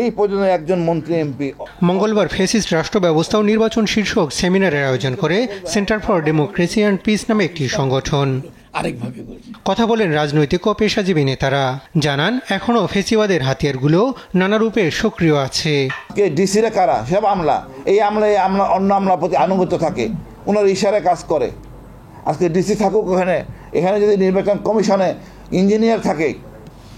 এই পর্যন্ত একজন মন্ত্রী এমপি। মঙ্গলবার ফ্যাসিস্ট রাষ্ট্র ব্যবস্থা ও নির্বাচন শীর্ষক সেমিনারের আয়োজন করে centre for democracy and piece নামে একটি সংগঠন। কথা বলেন রাজনৈতিক ও পেশাজীবী নেতারা, জানান এখনও ফেসিবাদের হাতিয়ারগুলো নানা রূপে সক্রিয় আছে। ডিসিরা কারা? সব আমলা। এই আমলা অন্য আমলার প্রতি আনুগত্য থাকে, ওনার ইশারায় কাজ করে। আজকে ডিসি থাকুক এখানে যদি নির্বাচন কমিশনে ইঞ্জিনিয়ার থাকে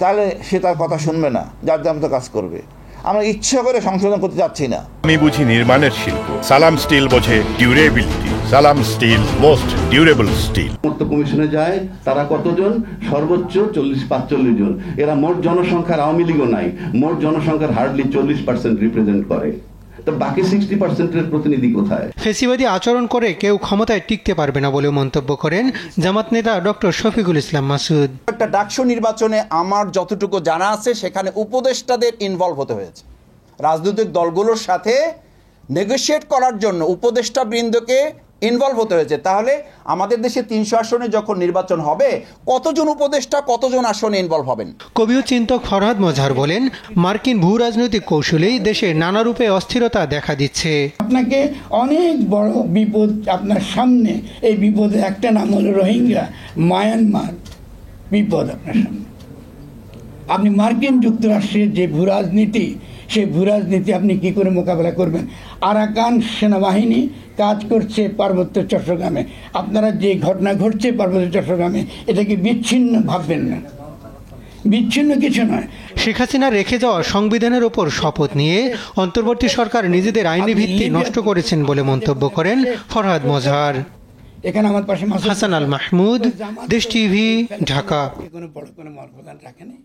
তাহলে সে তার কথা শুনবে না, যার যার মতো কাজ করবে। আমরা ইচ্ছা করে সংশোধন করতে চাচ্ছি না। আমি বুঝি নির্মাণের শিল্প, সালাম স্টিল বোঝে ডিউরেবিলিটি। সালাম স্টিল, মোস্ট ডিউরেবল স্টিল। কমিশনে যায় তারা কতজন? সর্বোচ্চ 40-45 জন। এরা মোট জনসংখ্যার আওয়ামী লীগও নাই, মোট জনসংখ্যার হার্ডলি 40% রিপ্রেজেন্ট করে। তো বাকি 60%-এর প্রতিনিধি কোথায়? ফেসিবাদী আচরণ করে কেউ ক্ষমতায় টিকতে পারবে না বলে মন্তব্য করেন জামাত নেতা ডক্টর শফিকুল ইসলাম মাসুদ। একটা ডাকসু নির্বাচনে আমার যতটুকু জানা আছে সেখানে উপদেষ্টাদের ইনভলভ হতে হয়েছে। রাজনৈতিক দলগুলোর সাথে নেগোশিয়েট করার জন্য উপদেষ্টা বৃন্দকে ইনভলভ হতে হয়েছে। তাহলে আমাদের দেশে 300 আসনে যখন নির্বাচন হবে কতজন উপদেষ্টা কতজন আসনে ইনভলভ হবেন? কবি ও চিন্তক ফরহাদ মজহার বলেন, মার্কিন ভূ রাজনৈতিক কৌশলেই দেশে নানা রূপে অস্থিরতা দেখা দিচ্ছে। আপনাকে অনেক বড় বিপদ আপনার সামনে, এই বিপদে একটা নাম হলো রোহিঙ্গা, মায়ানমার বিপদ আপনার সামনে। আপনি মার্কিন যুক্তরাষ্ট্রের যে ভূ রাজনীতি, সেই ভূ রাজনীতি আপনি কি করে মোকাবেলা করবেন? আরাকান সেনাবাহিনী কাজ করছে পার্বত্য চট্টগ্রামে। আপনারা যে ঘটনা ঘটছে পার্বত্য চট্টগ্রামে, এটা কি বিচ্ছিন্ন ভাববেন না? বিচ্ছিন্ন কিছু নয়। শেখ হাসিনা রেখে যাওয়া সংবিধানের ওপর শপথ নিয়ে অন্তর্বর্তী সরকার নিজেদের আইনি ভিত্তি নষ্ট করেছেন বলে মন্তব্য করেন ফরহাদ মজহার। এখানে আমার পাশে হাসান আল মাহমুদ, দেশ টিভি, ঢাকা। কোনো বড় কোনো মর্যাদা রাখেনি।